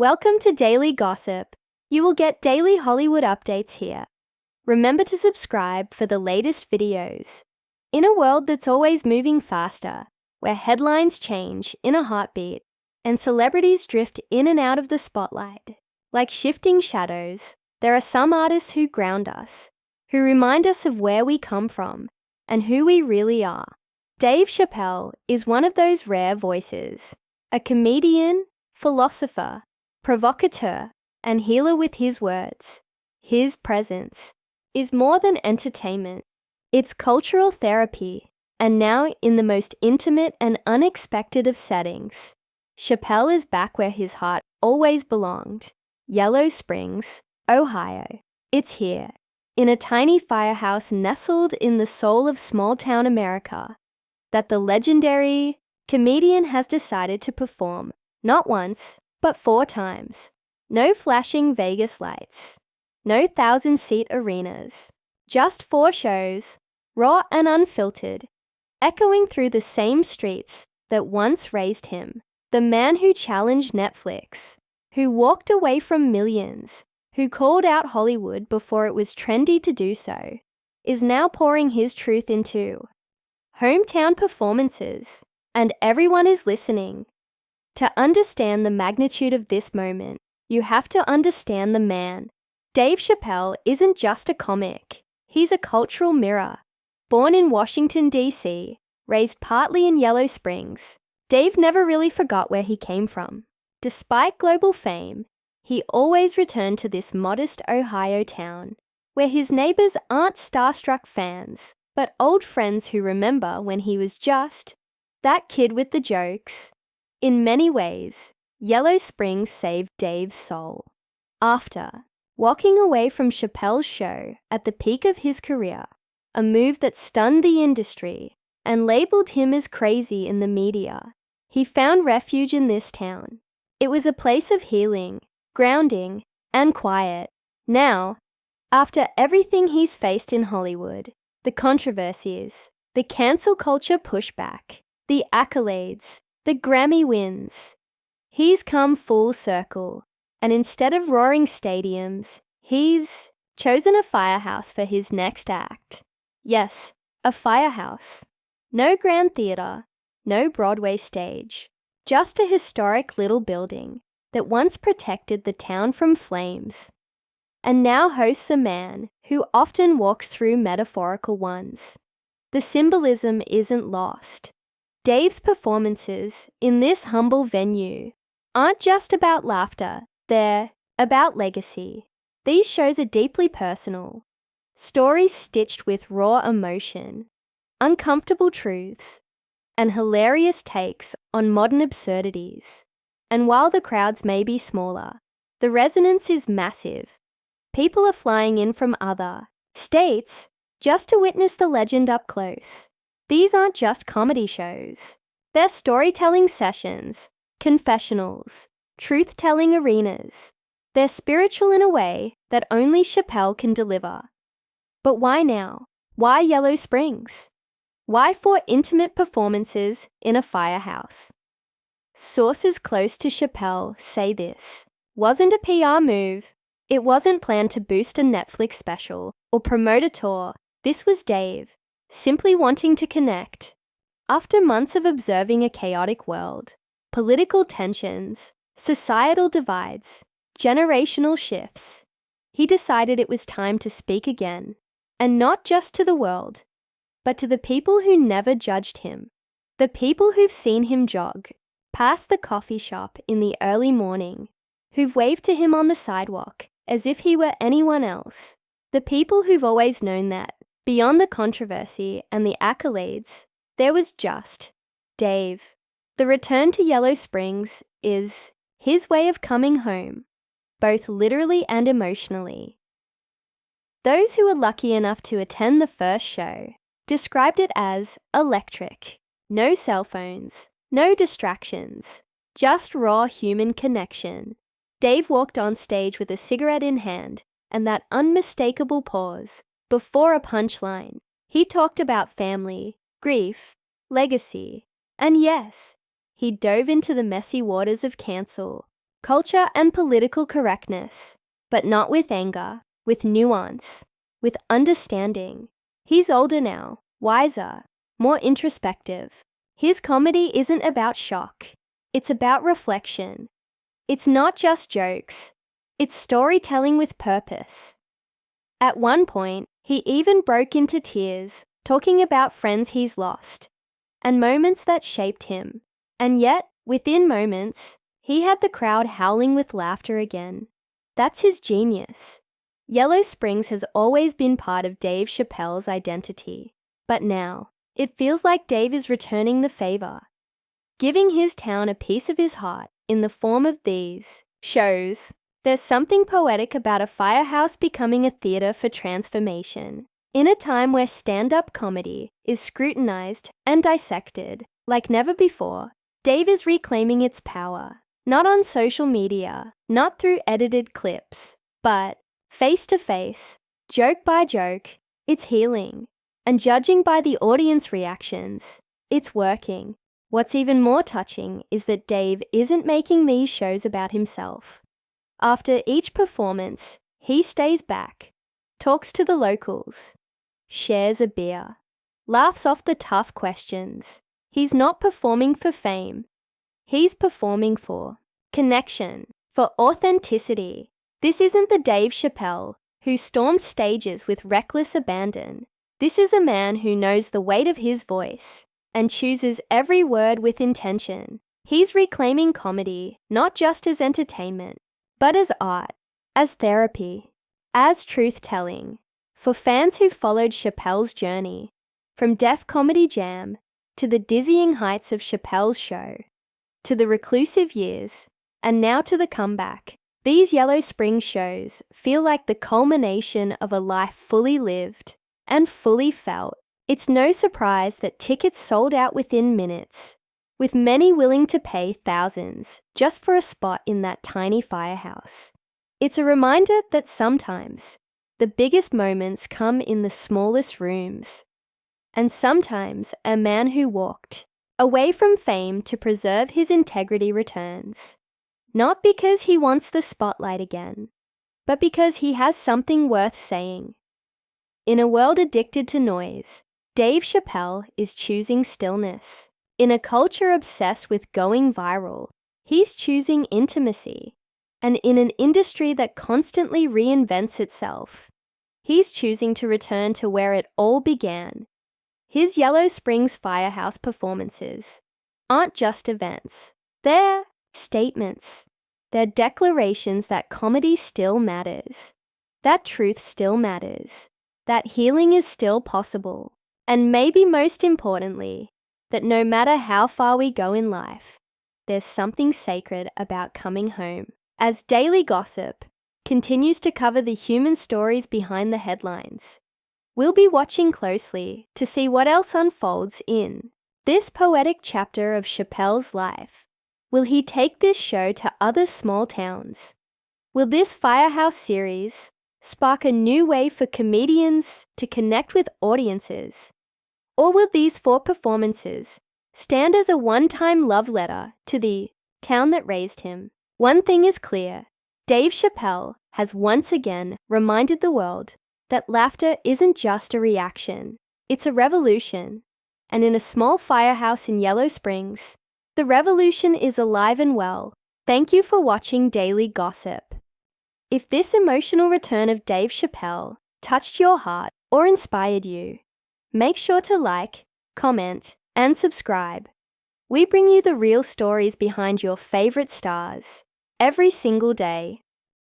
Welcome to Daily Gossip. You will get daily Hollywood updates here. Remember to subscribe for the latest videos. In a world that's always moving faster, where headlines change in a heartbeat and celebrities drift in and out of the spotlight, like shifting shadows, there are some artists who ground us, who remind us of where we come from and who we really are. Dave Chappelle is one of those rare voices, a comedian, philosopher, provocateur, and healer with his words. His presence is more than entertainment. It's cultural therapy, and now in the most intimate and unexpected of settings. Chappelle is back where his heart always belonged, Yellow Springs, Ohio. It's here, in a tiny firehouse nestled in the soul of small-town America, that the legendary comedian has decided to perform, not once, but 4 times. No flashing Vegas lights, no 1,000-seat arenas, just 4 shows, raw and unfiltered, echoing through the same streets that once raised him. The man who challenged Netflix, who walked away from millions, who called out Hollywood before it was trendy to do so, is now pouring his truth into hometown performances, and everyone is listening. To understand the magnitude of this moment, you have to understand the man. Dave Chappelle isn't just a comic. He's a cultural mirror. Born in Washington, D.C., raised partly in Yellow Springs, Dave never really forgot where he came from. Despite global fame, he always returned to this modest Ohio town, where his neighbors aren't starstruck fans, but old friends who remember when he was just that kid with the jokes. In many ways, Yellow Springs saved Dave's soul. After walking away from Chappelle's show at the peak of his career, a move that stunned the industry and labeled him as crazy in the media, he found refuge in this town. It was a place of healing, grounding, and quiet. Now, after everything he's faced in Hollywood, the controversies, the cancel culture pushback, the accolades, the Grammy wins, he's come full circle, and instead of roaring stadiums, he's chosen a firehouse for his next act. Yes, a firehouse. No grand theater, no Broadway stage, just a historic little building that once protected the town from flames, and now hosts a man who often walks through metaphorical ones. The symbolism isn't lost. Dave's performances in this humble venue aren't just about laughter, they're about legacy. These shows are deeply personal, stories stitched with raw emotion, uncomfortable truths, and hilarious takes on modern absurdities. And while the crowds may be smaller, the resonance is massive. People are flying in from other states just to witness the legend up close. These aren't just comedy shows. They're storytelling sessions, confessionals, truth-telling arenas. They're spiritual in a way that only Chappelle can deliver. But why now? Why Yellow Springs? Why 4 intimate performances in a firehouse? Sources close to Chappelle say this wasn't a PR move. It wasn't planned to boost a Netflix special or promote a tour. This was Dave, simply wanting to connect. After months of observing a chaotic world, political tensions, societal divides, generational shifts, he decided it was time to speak again, and not just to the world, but to the people who never judged him, the people who've seen him jog past the coffee shop in the early morning, who've waved to him on the sidewalk as if he were anyone else, the people who've always known that, beyond the controversy and the accolades, there was just Dave. The return to Yellow Springs is his way of coming home, both literally and emotionally. Those who were lucky enough to attend the first show described it as electric. No cell phones, no distractions, just raw human connection. Dave walked on stage with a cigarette in hand and that unmistakable pause before a punchline. He talked about family, grief, legacy, and yes, he dove into the messy waters of cancel, culture, and political correctness, but not with anger, with nuance, with understanding. He's older now, wiser, more introspective. His comedy isn't about shock. It's about reflection. It's not just jokes. It's storytelling with purpose. At one point, he even broke into tears, talking about friends he's lost and moments that shaped him. And yet, within moments, he had the crowd howling with laughter again. That's his genius. Yellow Springs has always been part of Dave Chappelle's identity, but now, it feels like Dave is returning the favor, giving his town a piece of his heart in the form of these shows. There's something poetic about a firehouse becoming a theater for transformation. In a time where stand-up comedy is scrutinized and dissected like never before, Dave is reclaiming its power, not on social media, not through edited clips, but face-to-face, joke by joke. It's healing. And judging by the audience reactions, it's working. What's even more touching is that Dave isn't making these shows about himself. After each performance, he stays back, talks to the locals, shares a beer, laughs off the tough questions. He's not performing for fame. He's performing for connection, for authenticity. This isn't the Dave Chappelle who stormed stages with reckless abandon. This is a man who knows the weight of his voice and chooses every word with intention. He's reclaiming comedy, not just as entertainment, but as art, as therapy, as truth-telling. For fans who followed Chappelle's journey, from Def Comedy Jam to the dizzying heights of Chappelle's show, to the reclusive years, and now to the comeback, these Yellow Springs shows feel like the culmination of a life fully lived and fully felt. It's no surprise that tickets sold out within minutes, with many willing to pay thousands just for a spot in that tiny firehouse. It's a reminder that sometimes the biggest moments come in the smallest rooms, and sometimes a man who walked away from fame to preserve his integrity returns, not because he wants the spotlight again, but because he has something worth saying. In a world addicted to noise, Dave Chappelle is choosing stillness. In a culture obsessed with going viral, he's choosing intimacy. And in an industry that constantly reinvents itself, he's choosing to return to where it all began. His Yellow Springs Firehouse performances aren't just events. They're statements. They're declarations that comedy still matters, that truth still matters, that healing is still possible, and maybe most importantly, that no matter how far we go in life, there's something sacred about coming home. As Daily Gossip continues to cover the human stories behind the headlines, we'll be watching closely to see what else unfolds in this poetic chapter of Chappelle's life. Will he take this show to other small towns? Will this Firehouse series spark a new way for comedians to connect with audiences? Or will these 4 performances stand as a one-time love letter to the town that raised him? One thing is clear, Dave Chappelle has once again reminded the world that laughter isn't just a reaction, it's a revolution. And in a small firehouse in Yellow Springs, the revolution is alive and well. Thank you for watching Daily Gossip. If this emotional return of Dave Chappelle touched your heart or inspired you, make sure to like, comment, and subscribe. We bring you the real stories behind your favorite stars every single day.